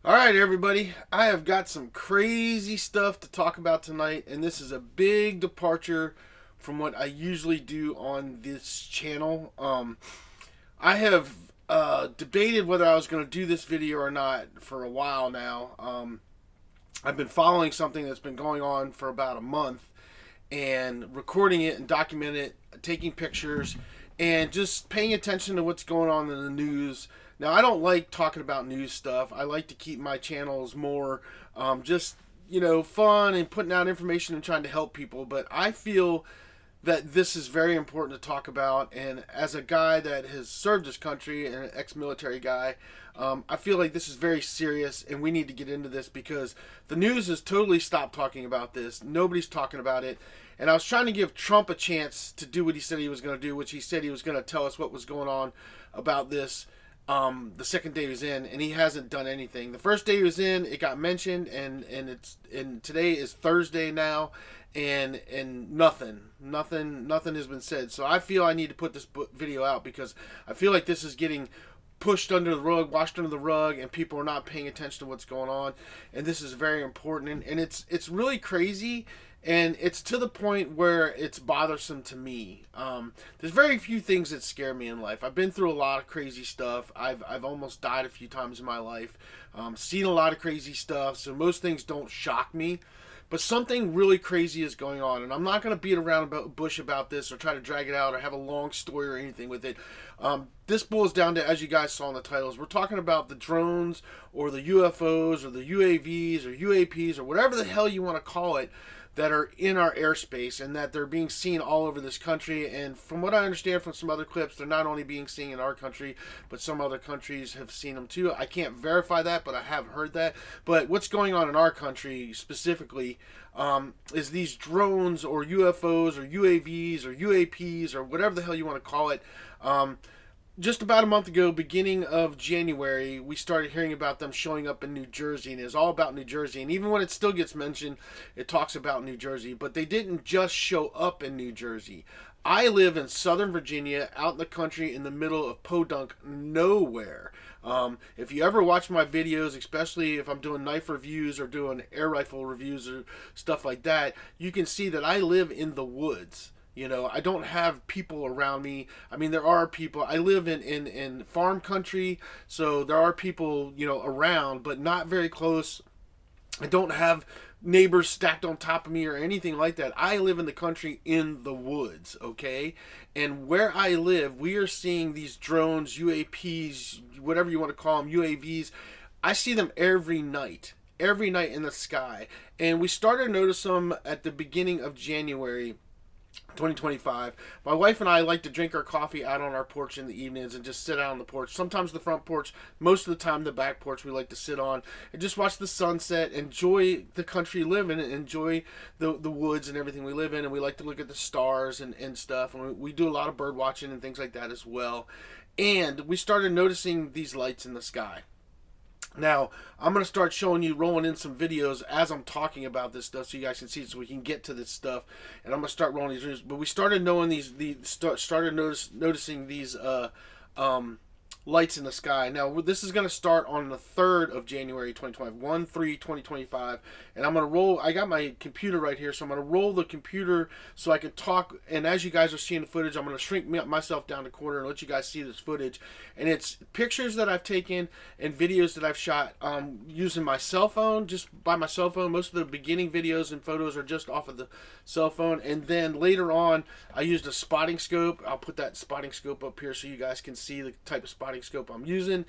Alright, everybody, I have got some crazy stuff to talk about tonight, and this is a big departure from what I usually do on this channel. I have debated whether I was going to do this video or not for a while now. I've been following something that's been going on for about a month and recording it and documenting it, taking pictures, and just paying attention to what's going on in the news. Now, I don't like talking about news stuff. I like to keep my channels more just, fun and putting out information and trying to help people. But I feel that this is very important to talk about. And as a guy that has served this country and an ex-military guy, I feel like this is very serious and we need to get into this because the news has totally stopped talking about this. Nobody's talking about it. And I was trying to give Trump a chance to do what he said he was going to do, which he said he was going to tell us what was going on about this. The second day he was in, and he hasn't done anything. The first day he was in, it got mentioned, and today is Thursday now, and nothing has been said. So I feel I need to put this video out because I feel like this is getting pushed under the rug, washed under the rug, and people are not paying attention to what's going on. And this is very important, and it's really crazy. And it's to the point where it's bothersome to me. There's very few things that scare me in life. I've been through a lot of crazy stuff. I've almost died a few times in my life. Seen a lot of crazy stuff, so most things don't shock me. But something really crazy is going on, and I'm not going to beat around the bush about this or try to drag it out or have a long story or anything with it. This boils down to, as you guys saw in the titles, we're talking about the drones or the UFOs or the UAVs or UAPs or whatever the hell you want to call it, that are in our airspace and that they're being seen all over this country. And from what I understand from some other clips, they're not only being seen in our country, but some other countries have seen them too. I can't verify that, but I have heard that. But what's going on in our country specifically is these drones or UFOs or UAVs or UAPs or whatever the hell you want to call it. Just about a month ago, beginning of January, we started hearing about them showing up in New Jersey, and it's all about New Jersey. And even when it still gets mentioned, it talks about New Jersey. But they didn't just show up in New Jersey. I live in Southern Virginia, out in the country, in the middle of podunk nowhere. If you ever watch my videos, especially if I'm doing knife reviews or doing air rifle reviews or stuff like that, you can see that I live in the woods. I don't have people around me. I mean, there are people. I live in farm country, so there are people, around, but not very close. I don't have neighbors stacked on top of me or anything like that. I live in the country in the woods, okay? And where I live, we are seeing these drones, UAPs, whatever you want to call them, UAVs. I see them every night in the sky. And we started to notice them at the beginning of January 2025. My wife and I like to drink our coffee out on our porch in the evenings and just sit out on the porch. Sometimes the front porch, most of the time the back porch we like to sit on and just watch the sunset, enjoy the country we live in, and enjoy the woods and everything we live in. And we like to look at the stars and stuff. And we do a lot of bird watching and things like that as well. And we started noticing these lights in the sky. Now, I'm going to start showing you, rolling in some videos as I'm talking about this stuff so you guys can see it, so we can get to this stuff. And I'm going to start rolling these videos. But we started knowing noticing these lights in the sky. Now, this is going to start on the 3rd of January 2025, 1/3/2025. And I'm going to roll, I got my computer right here, so I'm going to roll the computer so I can talk. And as you guys are seeing the footage, I'm going to shrink myself down to quarter and let you guys see this footage. And it's pictures that I've taken and videos that I've shot using my cell phone, just by my cell phone. Most of the beginning videos and photos are just off of the cell phone. And then later on, I used a spotting scope. I'll put that spotting scope up here so you guys can see the type of spotting scope I'm using.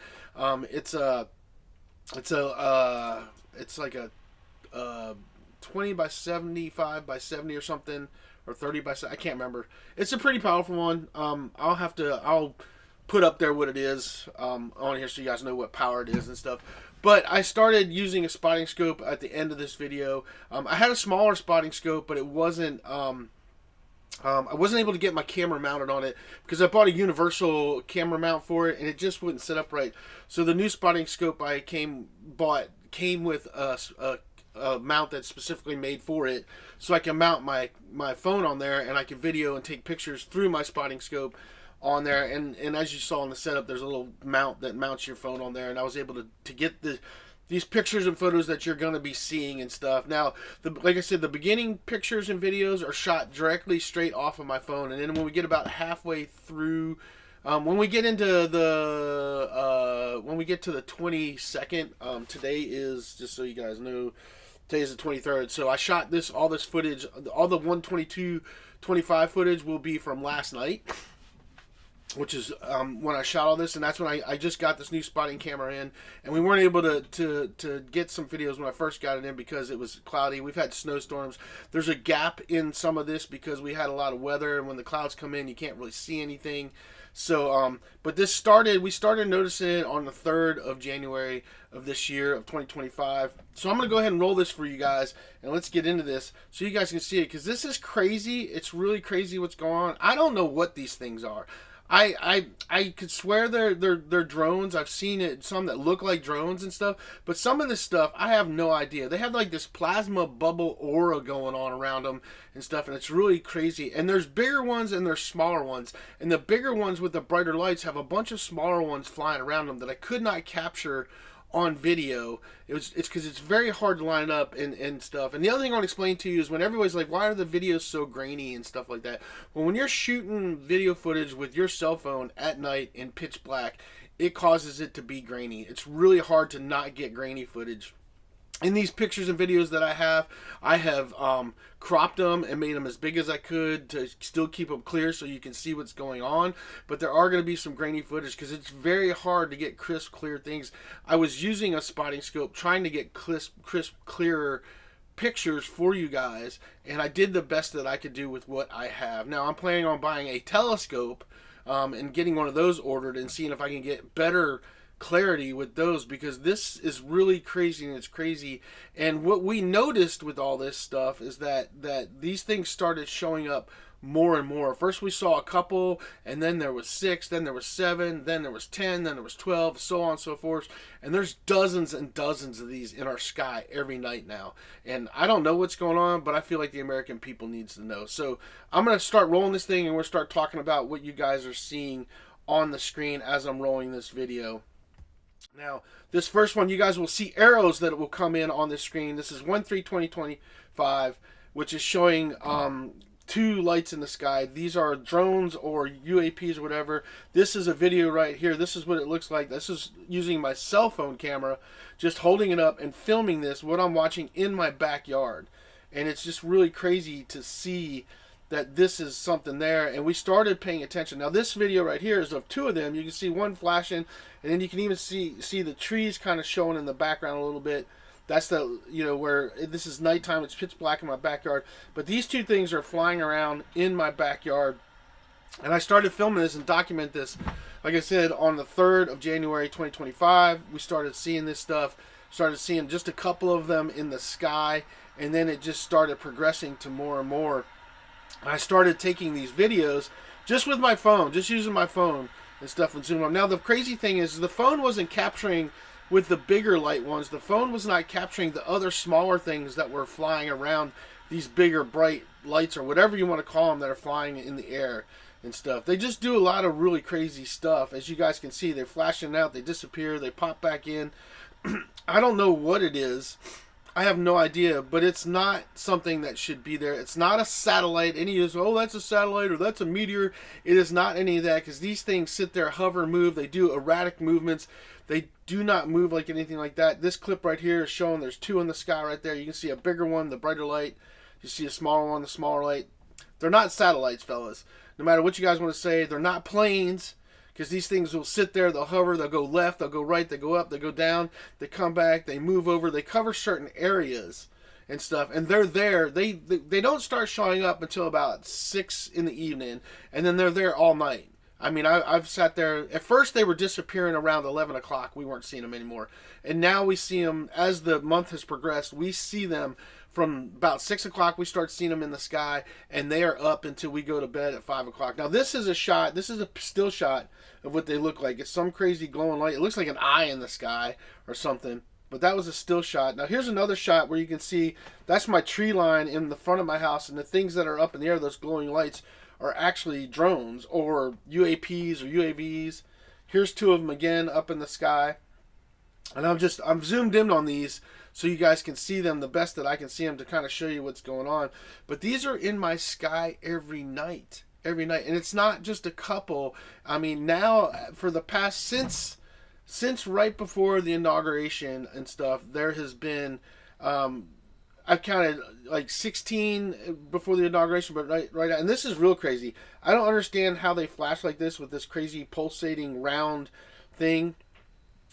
It's like a 20 by 75 by 70 or something, or 30 by 70. I can't remember. It's a pretty powerful one. I'll put up there what it is on here so you guys know what power it is and stuff. But I started using a spotting scope at the end of this video. I had a smaller spotting scope, but it wasn't I wasn't able to get my camera mounted on it because I bought a universal camera mount for it and it just wouldn't set up right. So the new spotting scope I bought came with a mount that's specifically made for it, so I can mount my phone on there and I can video and take pictures through my spotting scope on there. And as you saw in the setup, there's a little mount that mounts your phone on there, and I was able to get these pictures and photos that you're going to be seeing and stuff. Now, like I said, the beginning pictures and videos are shot directly straight off of my phone, and then when we get about halfway through, when we get into the when we get to the 22nd, today is, just so you guys know, today is the 23rd. So I shot all this footage, all the 122.25 footage will be from last night, which is when I shot all this, and that's when I just got this new spotting camera in, and we weren't able to get some videos when I first got it in because it was cloudy. We've had snowstorms. There's a gap in some of this because we had a lot of weather, and when the clouds come in, you can't really see anything. So, but we started noticing it on the 3rd of January of this year, of 2025. So I'm going to go ahead and roll this for you guys, and let's get into this so you guys can see it, because this is crazy. It's really crazy what's going on. I don't know what these things are. I could swear they're drones. I've seen it, some that look like drones and stuff, but some of this stuff I have no idea. They have like this plasma bubble aura going on around them and stuff, and it's really crazy. And there's bigger ones and there's smaller ones, and the bigger ones with the brighter lights have a bunch of smaller ones flying around them that I could not capture on video. It's because it's very hard to line up and stuff. And the other thing I want to explain to you is when everybody's like, why are the videos so grainy and stuff like that? Well, when you're shooting video footage with your cell phone at night in pitch black, it causes it to be grainy. It's really hard to not get grainy footage. In these pictures and videos that I have cropped them and made them as big as I could to still keep them clear so you can see what's going on. But there are going to be some grainy footage because it's very hard to get crisp, clear things. I was using a spotting scope trying to get crisp, clearer pictures for you guys, and I did the best that I could do with what I have. Now I'm planning on buying a telescope and getting one of those ordered and seeing if I can get better clarity with those, because this is really crazy, and it's crazy. And what we noticed with all this stuff is that these things started showing up more and more. First we saw a couple, and then there was 6, then there was 7, then there was 10, then there was 12, so on and so forth. And there's dozens and dozens of these in our sky every night now. And I don't know what's going on, but I feel like the American people needs to know. So I'm going to start rolling this thing, and we'll start talking about what you guys are seeing on the screen as I'm rolling this video. Now, this first one, you guys will see arrows that will come in on the screen. This is 1/3/2025, which is showing 2 lights in the sky. These are drones or UAPs or whatever. This is a video right here. This is what it looks like. This is using my cell phone camera, just holding it up and filming this, what I'm watching in my backyard. And it's just really crazy to see that this is something there, and we started paying attention. Now this video right here is of 2 of them. You can see one flashing, and then you can even see the trees kind of showing in the background a little bit. That's the, where this is nighttime, it's pitch black in my backyard, but these 2 things are flying around in my backyard. And I started filming this and document this, like I said, on the 3rd of January 2025. We started seeing this stuff, started seeing just a couple of them in the sky, and then it just started progressing to more and more. I started taking these videos just with my phone, just using my phone and stuff and zoom them. Now the crazy thing is the phone wasn't capturing with the bigger light ones. The phone was not capturing the other smaller things that were flying around, these bigger bright lights or whatever you want to call them that are flying in the air and stuff. They just do a lot of really crazy stuff. As you guys can see, they're flashing out, they disappear, they pop back in. I don't know what it is. I have no idea, but it's not something that should be there. It's not a satellite. Any of oh, that's a satellite or that's a meteor. It is not any of that, because these things sit there, hover, move. They do erratic movements. They do not move like anything like that. This clip right here is showing there's 2 in the sky right there. You can see a bigger one, the brighter light. You see a smaller one, the smaller light. They're not satellites, fellas. No matter what you guys want to say, they're not planes. Because these things will sit there, they'll hover, they'll go left, they'll go right, they go up, they go down, they come back, they move over, they cover certain areas and stuff. And they're there. They don't start showing up until about 6 in the evening, and then they're there all night. I mean, I've sat there. At first, they were disappearing around 11 o'clock. We weren't seeing them anymore. And now we see them, as the month has progressed, we see them from about 6 o'clock. We start seeing them in the sky, and they are up until we go to bed at 5 o'clock. Now, this is a shot. This is a still shot of what they look like. It's some crazy glowing light. It looks like an eye in the sky or something. But that was a still shot. Now, here's another shot where you can see that's my tree line in the front of my house, and the things that are up in the air, those glowing lights, are actually drones or UAPs or UAVs. Here's 2 of them again up in the sky. And I'm zoomed in on these so you guys can see them the best that I can see them to kind of show you what's going on. But these are in my sky every night. Every night. And it's not just a couple. I mean, now for the past since right before the inauguration and stuff, there has been I've counted like 16 before the inauguration, but right now, and this is real crazy. I don't understand how they flash like this with this crazy pulsating round thing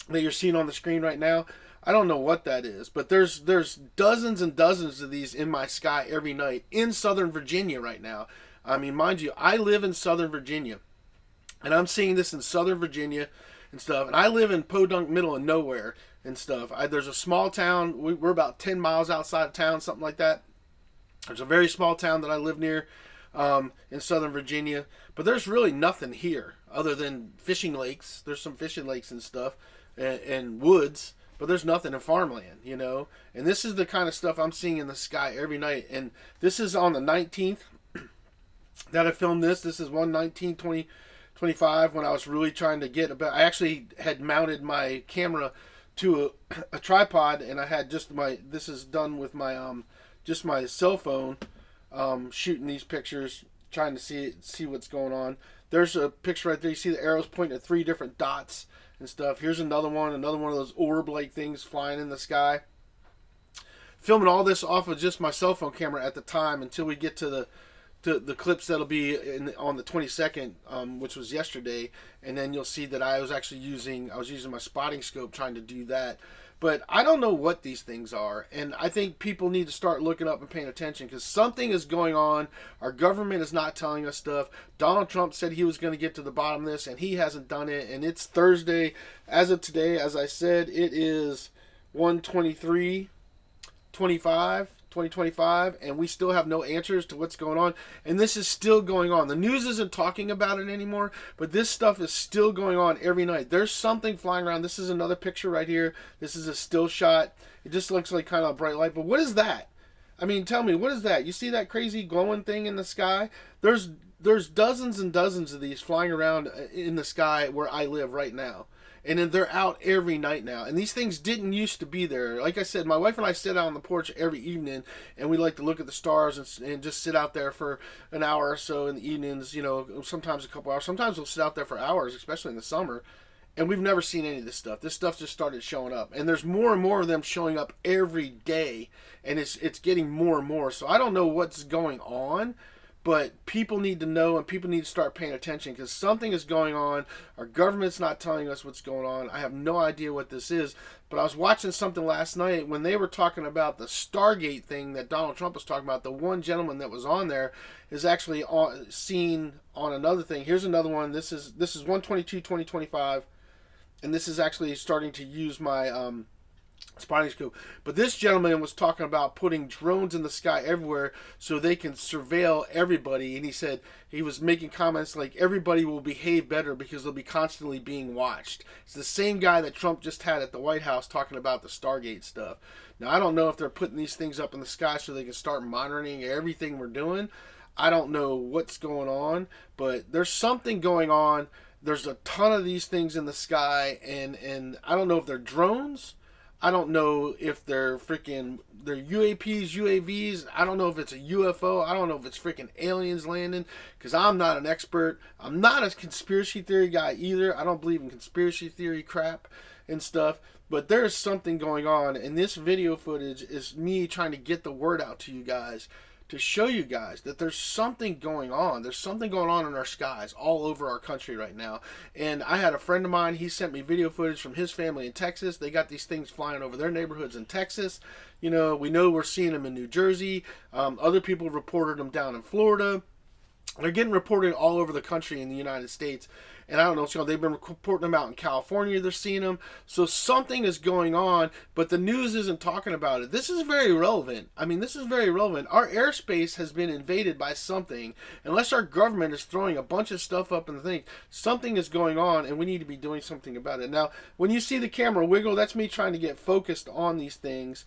that you're seeing on the screen right now. I don't know what that is, but there's dozens and dozens of these in my sky every night in Southern Virginia right now. I mean, mind you, I live in Southern Virginia, and I'm seeing this in Southern Virginia and stuff. And I live in Podunk, middle of nowhere and stuff. There's a small town. We're about 10 miles outside of town, something like that. There's a very small town that I live near in Southern Virginia, but there's really nothing here other than fishing lakes. There's some fishing lakes and stuff, and woods, but there's nothing in farmland, you know. And this is the kind of stuff I'm seeing in the sky every night. And this is on the 19th that I filmed this. This is 1/19/2025 when I was really trying to get about. I actually had mounted my camera to a tripod, and I had just my. This is done with my just my cell phone, shooting these pictures, trying to see what's going on. There's a picture right there. You see the arrows pointing at 3 different dots and stuff. Here's another one of those orb-like things flying in the sky. Filming all this off of just my cell phone camera at the time until we get to the clips that'll be on the 22nd, which was yesterday, and then you'll see that I was using my spotting scope trying to do that. But I don't know what these things are, and I think people need to start looking up and paying attention because something is going on. Our government is not telling us stuff. Donald Trump said he was going to get to the bottom of this, and he hasn't done it. And it's Thursday. As of today, as I said, it is 1/23/2025, and we still have no answers to what's going on. And this is still going on. The news isn't talking about it anymore, but this stuff is still going on every night. There's something flying around. This is another picture right here. This is a still shot. It just looks like kind of a bright light. But what is that? I mean, tell me, what is that? You see that crazy glowing thing in the sky? There's dozens and dozens of these flying around in the sky where I live right now. And then they're out every night now. And these things didn't used to be there. Like I said, my wife and I sit out on the porch every evening, and we like to look at the stars and just sit out there for an hour or so in the evenings, you know, sometimes a couple hours. Sometimes we'll sit out there for hours, especially in the summer. And we've never seen any of this stuff. This stuff just started showing up. And there's more and more of them showing up every day. And it's getting more and more. So I don't know what's going on. But people need to know, and people need to start paying attention because something is going on. Our government's not telling us what's going on. I have no idea what this is. But I was watching something last night when they were talking about the Stargate thing that Donald Trump was talking about. The one gentleman that was on there is actually seen on another thing. Here's another one. This is 1/22/2025, and this is actually starting to use my spotting scope. But this gentleman was talking about putting drones in the sky everywhere so they can surveil everybody. And he said he was making comments like everybody will behave better because they'll be constantly being watched. It's the same guy that Trump just had at the White House talking about the Stargate stuff. Now, I don't know if they're putting these things up in the sky so they can start monitoring everything we're doing. I don't know what's going on, but there's something going on. There's a ton of these things in the sky, and I don't know if they're drones. I don't know if they're UAPs, UAVs. I don't know if it's a UFO. I don't know if it's freaking aliens landing because I'm not an expert. I'm not a conspiracy theory guy either. I don't believe in conspiracy theory crap and stuff. But there's something going on, and this video footage is me trying to get the word out to you guys to show you guys that there's something going on. There's something going on in our skies all over our country right now. And I had a friend of mine, he sent me video footage from his family in Texas. They got these things flying over their neighborhoods in Texas. You know, we know we're seeing them in New Jersey. Other people reported them down in Florida. They're getting reported all over the country in the United States. And I don't know, so they've been reporting them out in California. They're seeing them. So something is going on, but the news isn't talking about it. This is very relevant. I mean, this is very relevant. Our airspace has been invaded by something. Unless our government is throwing a bunch of stuff up in the thing, something is going on, and we need to be doing something about it. Now, when you see the camera wiggle, that's me trying to get focused on these things.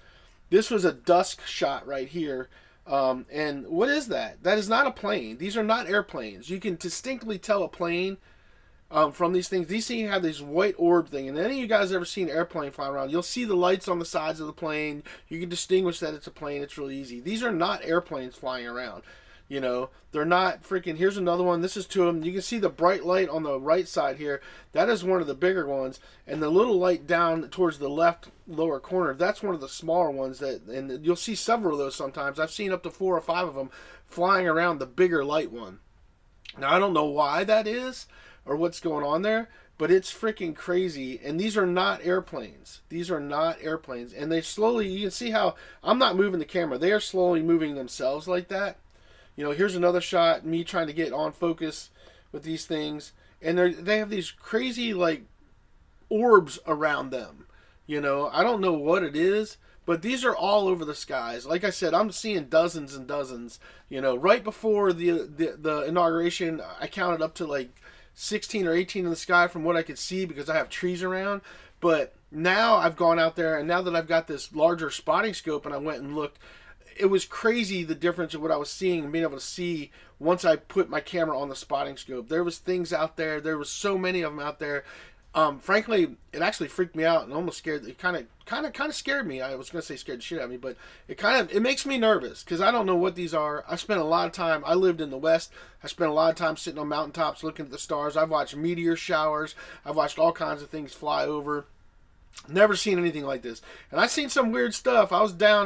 This was a dusk shot right here. And what is that? That is not a plane. These are not airplanes. You can distinctly tell a plane from these things. These things have this white orb thing. And any of you guys ever seen an airplane flying around, you'll see the lights on the sides of the plane. You can distinguish that it's a plane. It's really easy. These are not airplanes flying around. You know, they're not freaking. Here's another one. This is two of them. You can see the bright light on the right side here. That is one of the bigger ones. And the little light down towards the left lower corner, that's one of the smaller ones. And you'll see several of those sometimes. I've seen up to 4 or 5 of them flying around the bigger light one. Now, I don't know why that is or what's going on there, but it's freaking crazy. And these are not airplanes. These are not airplanes. And they slowly, you can see how I'm not moving the camera. They are slowly moving themselves like that. You know, here's another shot, me trying to get on focus with these things. And they have these crazy, like, orbs around them. You know, I don't know what it is, but these are all over the skies. Like I said, I'm seeing dozens and dozens. You know, right before the inauguration, I counted up to like 16 or 18 in the sky from what I could see because I have trees around. But now I've gone out there, and now that I've got this larger spotting scope and I went and looked, it was crazy the difference of what I was seeing and being able to see once I put my camera on the spotting scope. There was things out there. There was so many of them out there. Frankly, it actually freaked me out and almost scared. It kind of scared me. I was going to say scared the shit out of me, but it makes me nervous because I don't know what these are. I spent a lot of time. I lived in the West. I spent a lot of time sitting on mountaintops looking at the stars. I've watched meteor showers. I've watched all kinds of things fly over. Never seen anything like this. And I've seen some weird stuff. I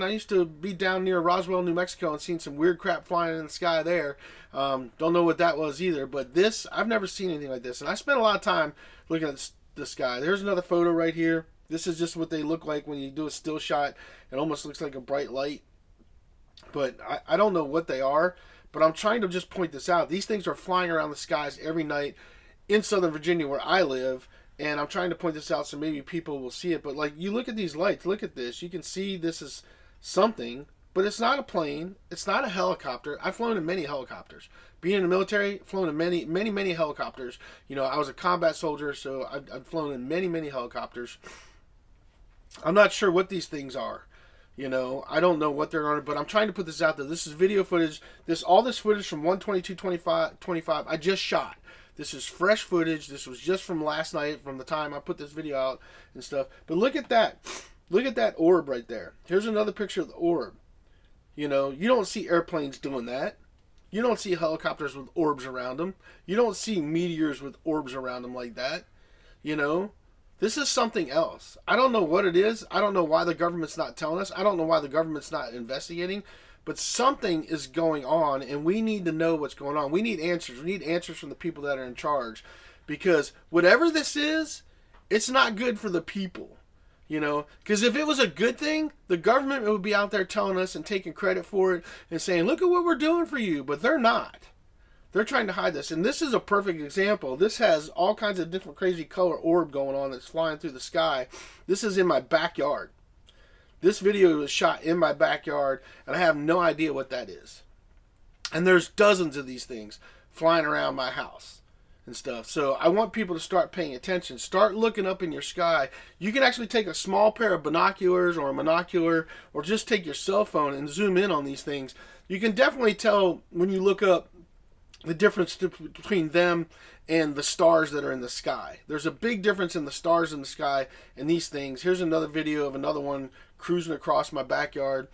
used to be down near Roswell, New Mexico, and seen some weird crap flying in the sky there. Don't know what that was either. But this, I've never seen anything like this. And I spent a lot of time looking at the sky. There's another photo right here. This is just what they look like when you do a still shot. It almost looks like a bright light. But I don't know what they are. But I'm trying to just point this out. These things are flying around the skies every night in Southern Virginia where I live. And I'm trying to point this out so maybe people will see it. But, like, you look at these lights. Look at this. You can see this is something. But it's not a plane. It's not a helicopter. I've flown in many helicopters. Being in the military, flown in many, many, many helicopters. You know, I was a combat soldier, so I've flown in many, many helicopters. I'm not sure what these things are. You know, I don't know what they're on, but I'm trying to put this out there. This is video footage. All this footage from 1/22/25 I just shot. This is fresh footage. This was just from last night, from the time I put this video out and stuff. But look at that. Look at that orb right there. Here's another picture of the orb. You know, you don't see airplanes doing that. You don't see helicopters with orbs around them. You don't see meteors with orbs around them like that. You know, this is something else. I don't know what it is. I don't know why the government's not telling us. I don't know why the government's not investigating. But something is going on, and we need to know what's going on. We need answers. We need answers from the people that are in charge. Because whatever this is, it's not good for the people. You know, because if it was a good thing, the government would be out there telling us and taking credit for it and saying, look at what we're doing for you. But they're not. They're trying to hide this. And this is a perfect example. This has all kinds of different crazy color orb going on that's flying through the sky. This is in my backyard. This video was shot in my backyard, and I have no idea what that is. And there's dozens of these things flying around my house and stuff. So I want people to start paying attention. Start looking up in your sky. You can actually take a small pair of binoculars or a monocular, or just take your cell phone and zoom in on these things. You can definitely tell when you look up the difference between them and the stars that are in the sky. There's a big difference in the stars in the sky and these things. Here's another video of another one cruising across my backyard,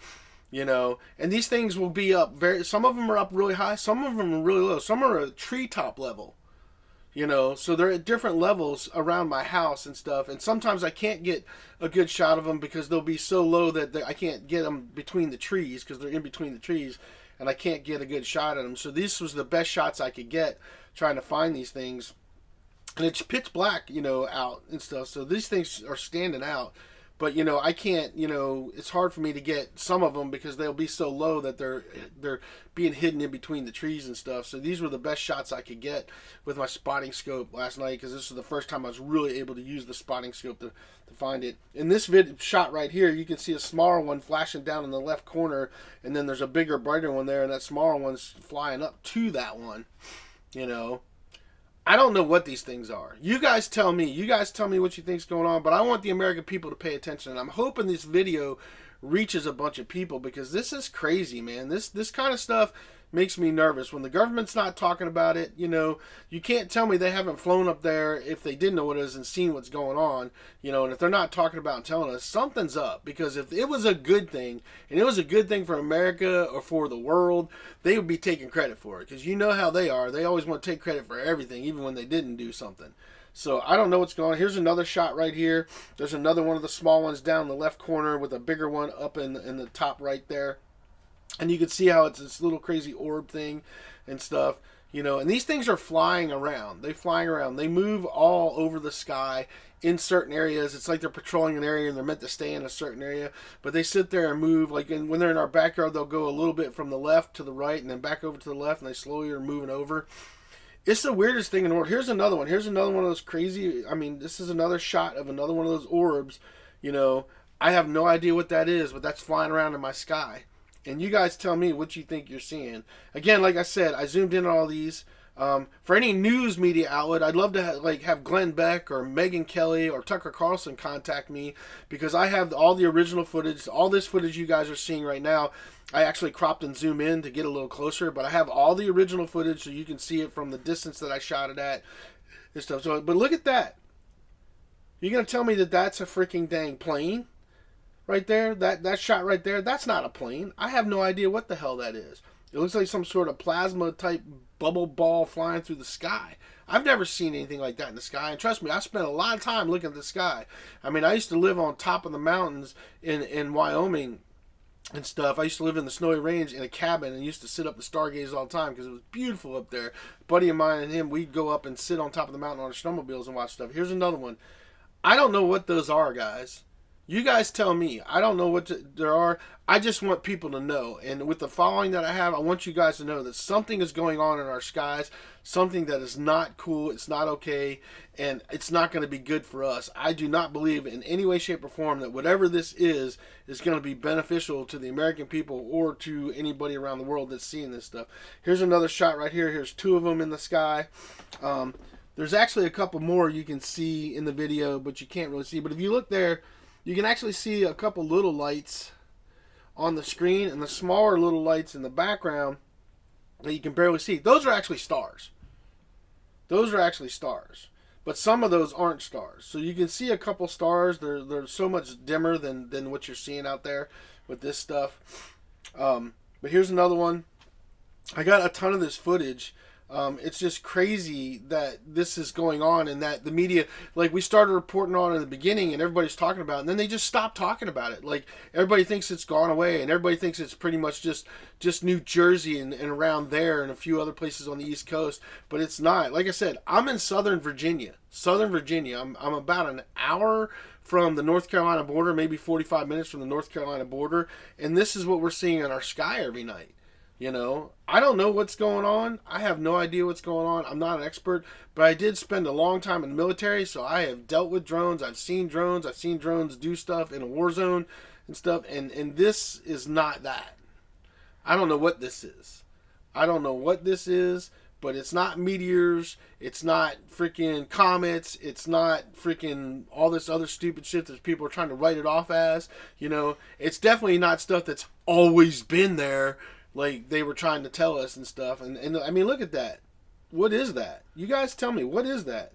you know. And these things will be up some of them are up really high, some of them are really low. Some are at treetop level, you know. So they're at different levels around my house and stuff. And sometimes I can't get a good shot of them because they'll be so low that I can't get them between the trees because they're in between the trees. And I can't get a good shot at them. So this was the best shots I could get trying to find these things. And it's pitch black, you know, out and stuff. So these things are standing out. But, you know, I can't, you know, it's hard for me to get some of them because they'll be so low that they're being hidden in between the trees and stuff. So these were the best shots I could get with my spotting scope last night because this was the first time I was really able to use the spotting scope to find it. In this shot right here, you can see a smaller one flashing down in the left corner, and then there's a bigger, brighter one there, and that smaller one's flying up to that one, you know. I don't know what these things are. You guys tell me. You guys tell me what you think's going on. But I want the American people to pay attention. And I'm hoping this video reaches a bunch of people because this is crazy, man. This kind of stuff makes me nervous. When the government's not talking about it, you know, you can't tell me they haven't flown up there if they did know what it is and seen what's going on, you know, and if they're not talking about and telling us, something's up. Because if it was a good thing, and it was a good thing for America or for the world, they would be taking credit for it. Because you know how they are. They always want to take credit for everything, even when they didn't do something. So I don't know what's going on. Here's another shot right here. There's another one of the small ones down in the left corner with a bigger one up in the top right there. And you can see how it's this little crazy orb thing and stuff. You know, and these things are flying around. They're flying around. They move all over the sky in certain areas. It's like they're patrolling an area and they're meant to stay in a certain area. But they sit there and move. Like when they're in our backyard, they'll go a little bit from the left to the right and then back over to the left. And they slowly are moving over. It's the weirdest thing in the world. Here's another one. Here's another one of those crazy... I mean, this is another shot of another one of those orbs. You know, I have no idea what that is, but that's flying around in my sky. And you guys tell me what you think you're seeing. Again, like I said, I zoomed in on all these. For any news media outlet, I'd love to have Glenn Beck or Megyn Kelly or Tucker Carlson contact me, because I have all the original footage. All this footage you guys are seeing right now, I actually cropped and zoomed in to get a little closer, but I have all the original footage so you can see it from the distance that I shot it at and stuff. So, but look at that. You're going to tell me that that's a freaking dang plane? Right there? That shot right there? That's not a plane. I have no idea what the hell that is. It looks like some sort of plasma type bubble ball flying through the sky. I've never seen anything like that in the sky. And trust me, I spent a lot of time looking at the sky. I mean, I used to live on top of the mountains in Wyoming and stuff. I used to live in the Snowy Range in a cabin and used to sit up and stargaze all the time because it was beautiful up there. A buddy of mine and him, we'd go up and sit on top of the mountain on our snowmobiles and watch stuff. Here's another one. I don't know what those are, guys. You guys tell me. I don't know what there are. I just want people to know. And with the following that I have, I want you guys to know that something is going on in our skies. Something that is not cool. It's not okay. And it's not going to be good for us. I do not believe in any way, shape, or form that whatever this is going to be beneficial to the American people or to anybody around the world that's seeing this stuff. Here's another shot right here. Here's two of them in the sky. There's actually a couple more you can see in the video, but you can't really see. But if you look there, you can actually see a couple little lights on the screen and the smaller little lights in the background that you can barely see. Those are actually stars. Those are actually stars. But some of those aren't stars. So you can see a couple stars. They're so much dimmer than what you're seeing out there with this stuff. But here's another one. I got a ton of this footage. It's just crazy that this is going on and that the media, like we started reporting on in the beginning and everybody's talking about it, and then they just stopped talking about it. Like everybody thinks it's gone away and everybody thinks it's pretty much just New Jersey and around there and a few other places on the East Coast, but it's not. Like I said, I'm in Southern Virginia. I'm about an hour from the North Carolina border, maybe 45 minutes from the North Carolina border, and this is what we're seeing in our sky every night. You know, I don't know what's going on. I have no idea what's going on. I'm not an expert, but I did spend a long time in the military, so I have dealt with drones. I've seen drones. I've seen drones do stuff in a war zone and stuff, and this is not that. I don't know what this is. But it's not meteors. It's not freaking comets. It's not freaking all this other stupid shit that people are trying to write it off as. You know, it's definitely not stuff that's always been there, like they were trying to tell us and stuff. And I mean, look at that. What is that? You guys tell me, what is that?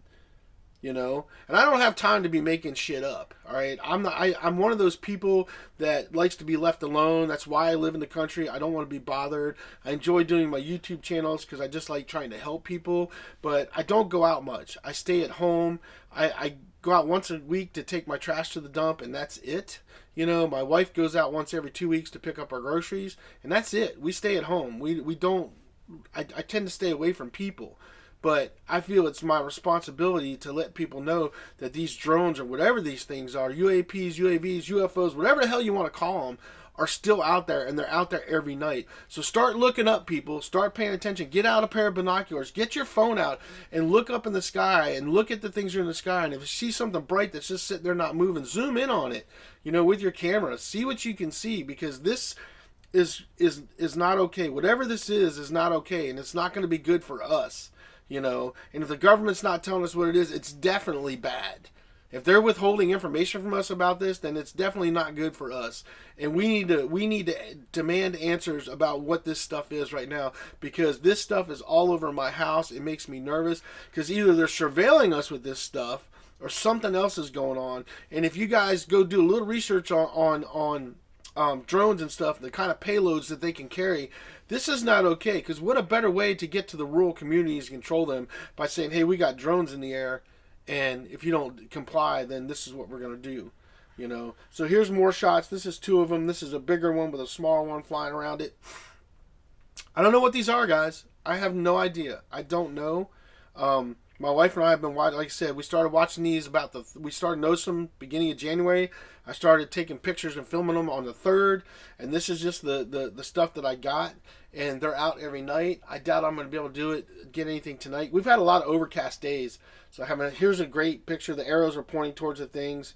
You know? And I don't have time to be making shit up. All right? I'm one of those people that likes to be left alone. That's why I live in the country. I don't want to be bothered. I enjoy doing my YouTube channels because I just like trying to help people. But I don't go out much. I stay at home. I go out once a week to take my trash to the dump, and that's it. You know, my wife goes out once every 2 weeks to pick up our groceries, and that's it. We stay at home. We don't... I tend to stay away from people. But I feel it's my responsibility to let people know that these drones or whatever these things are, UAPs, UAVs, UFOs, whatever the hell you want to call them, are still out there, and they're out there every night. So start looking up, people. Start paying attention. Get out a pair of binoculars. Get your phone out and look up in the sky and look at the things that are in the sky. And if you see something bright that's just sitting there not moving, zoom in on it, you know, with your camera. See what you can see, because this is not okay. Whatever this is not okay, and it's not going to be good for us. You know, and if the government's not telling us what it is, it's definitely bad. If they're withholding information from us about this, then it's definitely not good for us. And we need to demand answers about what this stuff is right now, because this stuff is all over my house. It makes me nervous because either they're surveilling us with this stuff or something else is going on. And if you guys go do a little research on drones and stuff, the kind of payloads that they can carry, this is not okay. Because what a better way to get to the rural communities and control them by saying, hey, we got drones in the air, and if you don't comply, then this is what we're going to do. You know, so here's more shots. This is 2 of them. This is a bigger one with a smaller one flying around it. I don't know what these are, guys. I have no idea. I don't know. My wife and I have been watching. Like I said, we started watching these we started noticing them beginning of January. I started taking pictures and filming them on the 3rd, and this is just the stuff that I got, and they're out every night. I doubt I'm going to be able to get anything tonight. We've had a lot of overcast days, so here's a great picture. The arrows are pointing towards the things,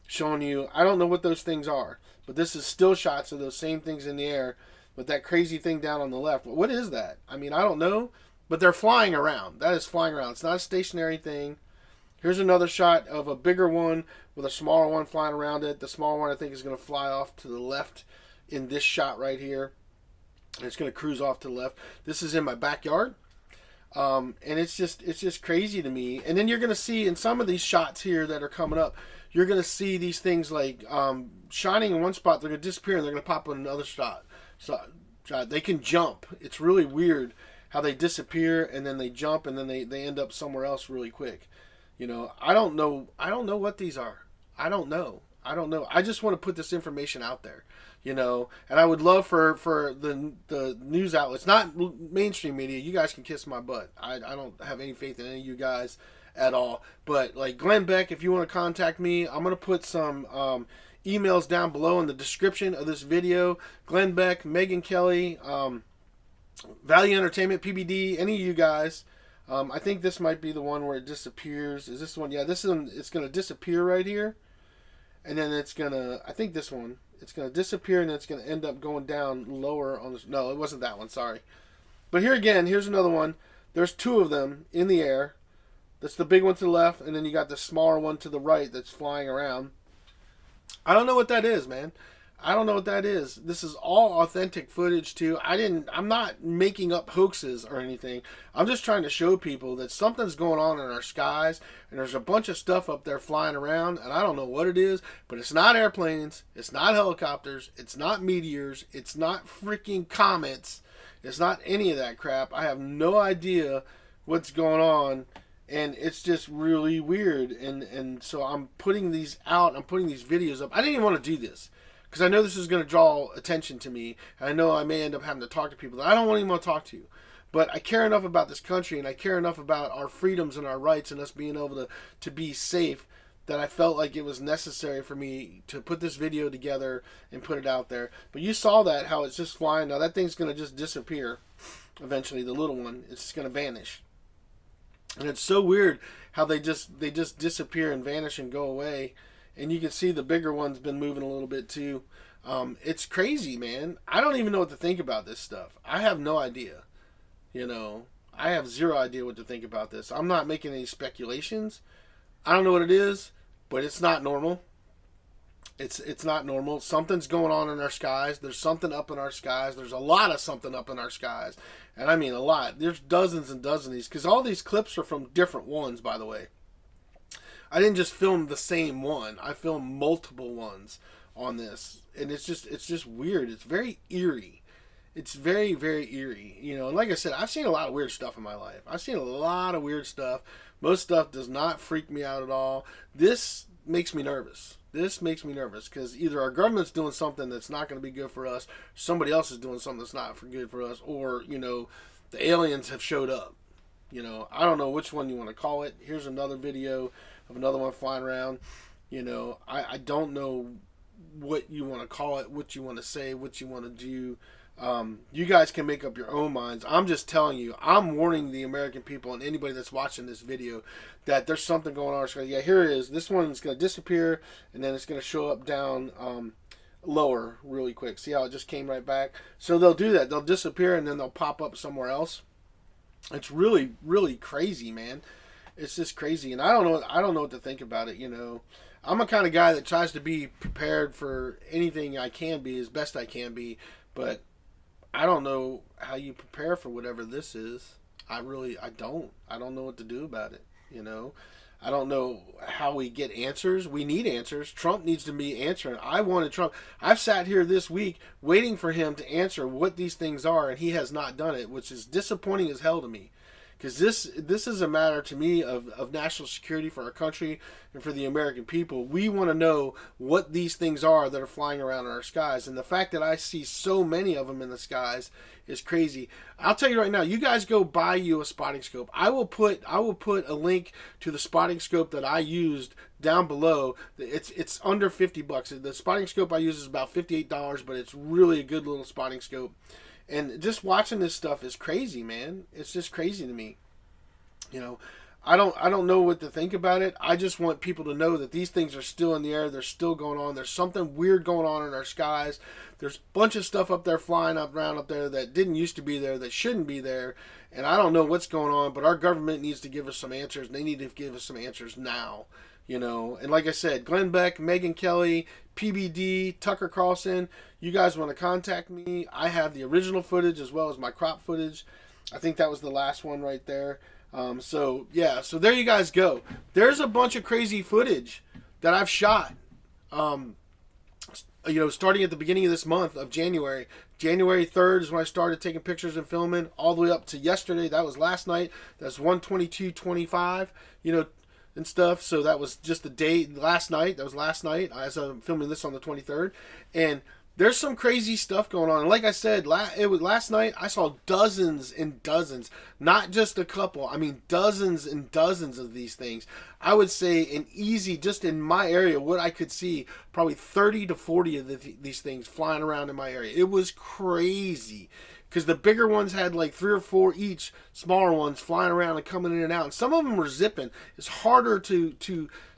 showing you. I don't know what those things are, but this is still shots of those same things in the air with that crazy thing down on the left. What is that? I mean, I don't know, but they're flying around. That is flying around. It's not a stationary thing. Here's another shot of a bigger one with a smaller one flying around it. The smaller one, I think, is going to fly off to the left in this shot right here. And it's going to cruise off to the left. This is in my backyard. And it's just crazy to me. And then you're going to see in some of these shots here that are coming up, you're going to see these things like shining in one spot, they're going to disappear, and they're going to pop in another shot. So they can jump. It's really weird how they disappear and then they jump and then they end up somewhere else really quick. You know, I don't know what these are. I don't know. I just want to put this information out there, you know, and I would love for the news outlets, not mainstream media. You guys can kiss my butt. I don't have any faith in any of you guys at all. But like Glenn Beck, if you want to contact me, I'm going to put some emails down below in the description of this video. Glenn Beck, Megan Kelly, Value Entertainment, PBD, any of you guys. I think this might be the one where it disappears. Is this one? Yeah, this one. It's going to disappear right here. And then it's going to, I think this one, it's going to disappear and it's going to end up going down lower on this. No, it wasn't that one. Sorry. But here again, here's another one. There's 2 of them in the air. That's the big one to the left. And then you got the smaller one to the right that's flying around. I don't know what that is, man. I don't know what that is. This is all authentic footage too. I'm not making up hoaxes or anything. I'm just trying to show people that something's going on in our skies, and there's a bunch of stuff up there flying around, and I don't know what it is, but it's not airplanes, it's not helicopters, it's not meteors, it's not freaking comets, it's not any of that crap. I have no idea what's going on. And it's just really weird. And so I'm putting these out. I'm putting these videos up. I didn't even want to do this because I know this is going to draw attention to me. And I know I may end up having to talk to people that I don't even want to talk to. But I care enough about this country, and I care enough about our freedoms and our rights and us being able to be safe, that I felt like it was necessary for me to put this video together and put it out there. But you saw that, how it's just flying. Now that thing's going to just disappear eventually, the little one. It's just going to vanish. And it's so weird how they just disappear and vanish and go away. And you can see the bigger one's been moving a little bit too. It's crazy, man. I don't even know what to think about this stuff. I have no idea. You know, I have zero idea what to think about this. I'm not making any speculations. I don't know what it is, but it's not normal. It's not normal. Something's going on in our skies. There's something up in our skies. There's a lot of something up in our skies. And I mean a lot. There's dozens and dozens of these. Because all these clips are from different ones, by the way. I didn't just film the same one. I filmed multiple ones on this. And it's just weird. It's very eerie. It's very, very eerie. You know, and like I said, I've seen a lot of weird stuff in my life. I've seen a lot of weird stuff. Most stuff does not freak me out at all. This makes me nervous. This makes me nervous because either our government's doing something that's not going to be good for us, somebody else is doing something that's not good for us, or, you know, the aliens have showed up. You know, I don't know which one you want to call it. Here's another video of another one flying around. You know, I don't know what you want to call it, what you want to say, what you want to do. You guys can make up your own minds. I'm just telling you, I'm warning the American people and anybody that's watching this video that there's something going on. Yeah, here it is. This one's going to disappear, and then it's going to show up down lower really quick. See how it just came right back? So they'll do that. They'll disappear, and then they'll pop up somewhere else. It's really, really crazy, man. It's just crazy, and I don't know what to think about it. I'm a kind of guy that tries to be prepared for anything I can be as best I can be, but I don't know how you prepare for whatever this is. I don't know what to do about it. I don't know how we get answers. We need answers. Trump needs to be answering. I wanted Trump. I've sat here this week waiting for him to answer what these things are, and he has not done it, which is disappointing as hell to me. Because this is a matter to me of national security for our country and for the American people. We want to know what these things are that are flying around in our skies. And the fact that I see so many of them in the skies is crazy. I'll tell you right now, you guys go buy you a spotting scope. I will put a link to the spotting scope that I used down below. It's under $50. The spotting scope I use is about $58, but it's really a good little spotting scope. And just watching this stuff is crazy, man. It's just crazy to me. I don't know what to think about it. I just want people to know that these things are still in the air. They're still going on. There's something weird going on in our skies. There's a bunch of stuff up there flying around up there that didn't used to be there, that shouldn't be there. And I don't know what's going on, but our government needs to give us some answers. They need to give us some answers now. And like I said, Glenn Beck, Megyn Kelly, PBD, Tucker Carlson, you guys want to contact me. I have the original footage as well as my crop footage. I think that was the last one right there. So there you guys go. There's a bunch of crazy footage that I've shot. Starting at the beginning of this month of January. January 3rd is when I started taking pictures and filming, all the way up to yesterday. That was last night. That's 1/22/25. And stuff. So that was just the day last night. That was last night as I'm filming this on the 23rd. And there's some crazy stuff going on. And like I said, it was last night. I saw dozens and dozens, not just a couple. I mean, dozens and dozens of these things. I would say just in my area, what I could see, probably 30 to 40 of these things flying around in my area. It was crazy. Because the bigger ones had like 3 or 4 each, smaller ones flying around and coming in and out. And some of them were zipping. It's harder to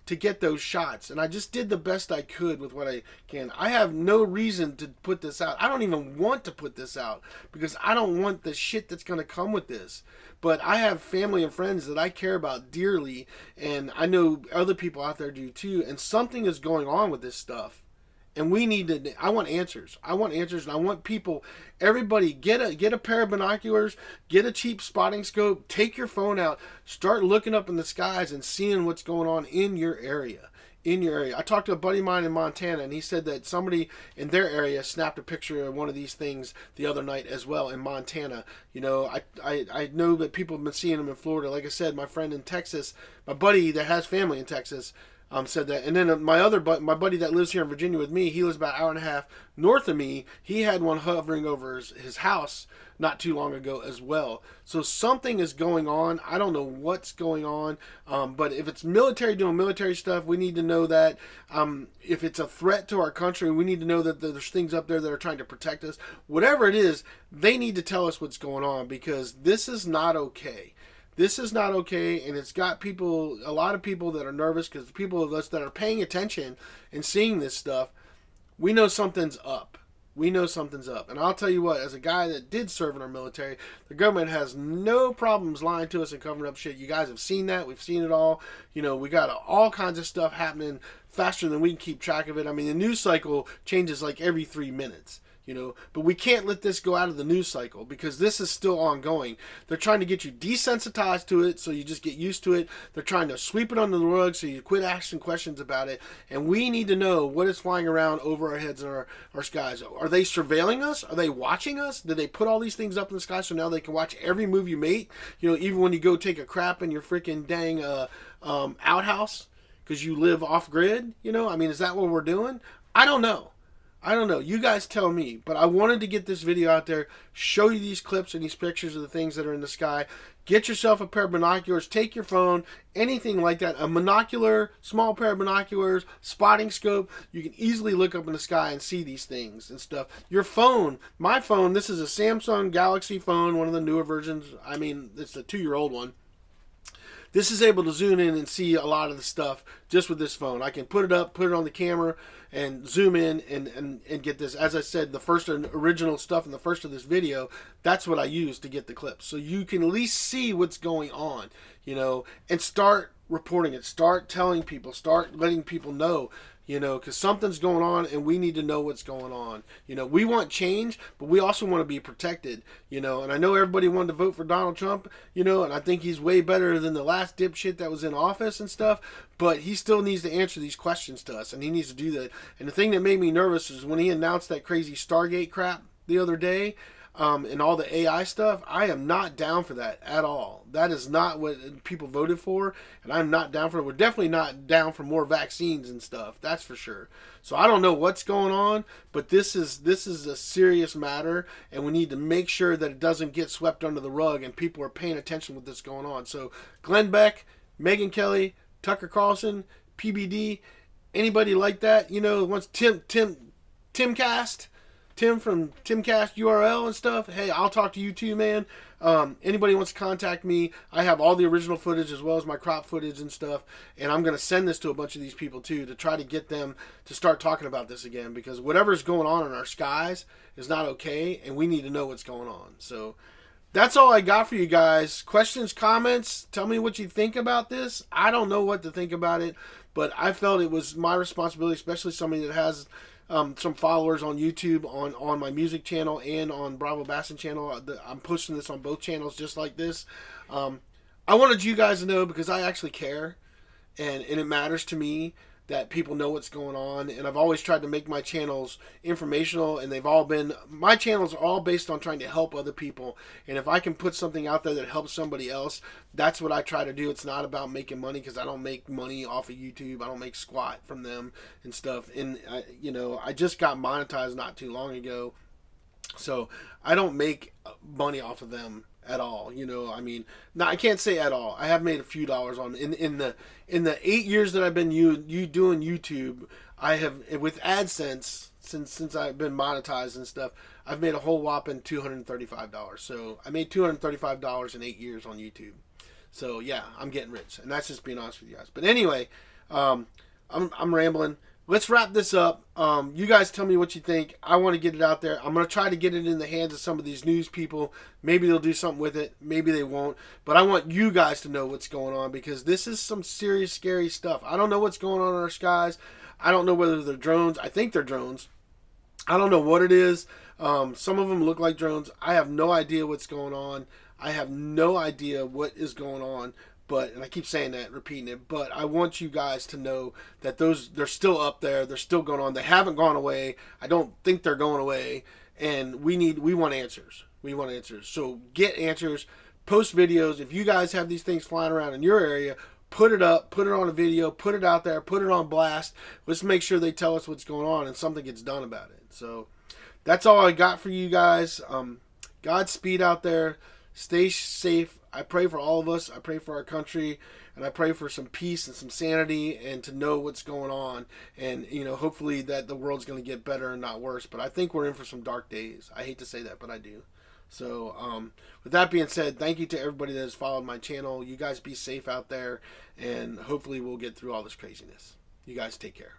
get those shots. And I just did the best I could with what I can. I have no reason to put this out. I don't even want to put this out because I don't want the shit that's going to come with this. But I have family and friends that I care about dearly. And I know other people out there do too. And something is going on with this stuff. And I want answers. I want answers, and I want people, everybody, get a pair of binoculars, get a cheap spotting scope, take your phone out, start looking up in the skies and seeing what's going on in your area. I talked to a buddy of mine in Montana, and he said that somebody in their area snapped a picture of one of these things the other night as well in Montana. I know that people have been seeing them in Florida. Like I said, my friend in Texas, my buddy that has family in Texas, said that. And then my buddy that lives here in Virginia with me, he lives about an hour and a half north of me. He had one hovering over his house not too long ago as well. So something is going on. I don't know what's going on. But if it's military doing military stuff, we need to know that. If it's a threat to our country, we need to know that there's things up there that are trying to protect us. Whatever it is, they need to tell us what's going on because this is not okay. This is not okay, and it's got a lot of people that are nervous because the people of us that are paying attention and seeing this stuff, we know something's up. And I'll tell you what, as a guy that did serve in our military, the government has no problems lying to us and covering up shit. You guys have seen that. We've seen it all. We got all kinds of stuff happening faster than we can keep track of it. I mean, the news cycle changes like every 3 minutes. But we can't let this go out of the news cycle because this is still ongoing. They're trying to get you desensitized to it so you just get used to it. They're trying to sweep it under the rug so you quit asking questions about it. And we need to know what is flying around over our heads and our skies. Are they surveilling us? Are they watching us? Did they put all these things up in the sky so now they can watch every move you make? Even when you go take a crap in your freaking dang outhouse because you live off grid? Is that what we're doing? I don't know. You guys tell me. But I wanted to get this video out there, show you these clips and these pictures of the things that are in the sky. Get yourself a pair of binoculars. Take your phone. Anything like that. A binocular, small pair of binoculars, spotting scope. You can easily look up in the sky and see these things and stuff. Your phone. My phone. This is a Samsung Galaxy phone. One of the newer versions. It's a 2-year-old one. This is able to zoom in and see a lot of the stuff just with this phone. I can put it up, put it on the camera, and zoom in and get this. As I said, the first original stuff in the first of this video, that's what I use to get the clips. So you can at least see what's going on, you know, and start reporting it. Start telling people. Start letting people know, you know, because something's going on and we need to know what's going on. You know, we want change, but we also want to be protected, you know. And I know everybody wanted to vote for Donald Trump, you know, and I think he's way better than the last dipshit that was in office and stuff, but he still needs to answer these questions to us, and he needs to do that. And the thing that made me nervous is when he announced that crazy Stargate crap the other day, and all the AI stuff. I am not down for that at all. That is not what people voted for, and I'm not down for it. We're definitely not down for more vaccines and stuff. That's for sure. So I don't know what's going on, but this is a serious matter, and we need to make sure that it doesn't get swept under the rug, and people are paying attention with this going on. So Glenn Beck, Megyn Kelly, Tucker Carlson, PBD, anybody like that, you know, wants Timcast. Tim from Timcast URL and stuff. Hey, I'll talk to you too, man. Anybody wants to contact me, I have all the original footage as well as my crop footage and stuff, and I'm going to send this to a bunch of these people too to try to get them to start talking about this again, because whatever's going on in our skies is not okay, and we need to know what's going on. So that's all I got for you guys. Questions, comments, tell me what you think about this. I don't know what to think about it, but I felt it was my responsibility, especially somebody that has some followers on YouTube, on my music channel, and on bravobassin channel. I'm posting this on both channels just like this. I wanted you guys to know because I actually care, and it matters to me that people know what's going on. And I've always tried to make my channels informational, and my channels are all based on trying to help other people. And if I can put something out there that helps somebody else, that's what I try to do. It's not about making money, because I don't make money off of YouTube. I don't make squat from them and stuff. And I just got monetized not too long ago, so I don't make money off of them at all. I mean, no, I can't say at all. I have made a few dollars on in the 8 years that I've been doing YouTube. I have, with AdSense, since I've been monetized and stuff, I've made a whole whopping $235. So I made $235 in 8 years on YouTube. So yeah, I'm getting rich, and that's just being honest with you guys. But anyway, I'm rambling. Let's wrap this up. You guys tell me what you think. I want to get it out there. I'm going to try to get it in the hands of some of these news people. Maybe they'll do something with it. Maybe they won't. But I want you guys to know what's going on, because this is some serious, scary stuff. I don't know what's going on in our skies. I don't know whether they're drones. I think they're drones. I don't know what it is. Some of them look like drones. I have no idea what's going on. I have no idea what is going on. And I keep saying that, repeating it, but I want you guys to know that they're still up there. They're still going on. They haven't gone away. I don't think they're going away. And we want answers. We want answers. So get answers. Post videos. If you guys have these things flying around in your area, put it up. Put it on a video. Put it out there. Put it on blast. Let's make sure they tell us what's going on and something gets done about it. So that's all I got for you guys. Godspeed out there. Stay safe. I pray for all of us. I pray for our country, and I pray for some peace and some sanity, and to know what's going on. And hopefully that the world's going to get better and not worse. But I think we're in for some dark days. I hate to say that, but I do. So with that being said, thank you to everybody that has followed my channel. You guys be safe out there, and hopefully we'll get through all this craziness. You guys take care.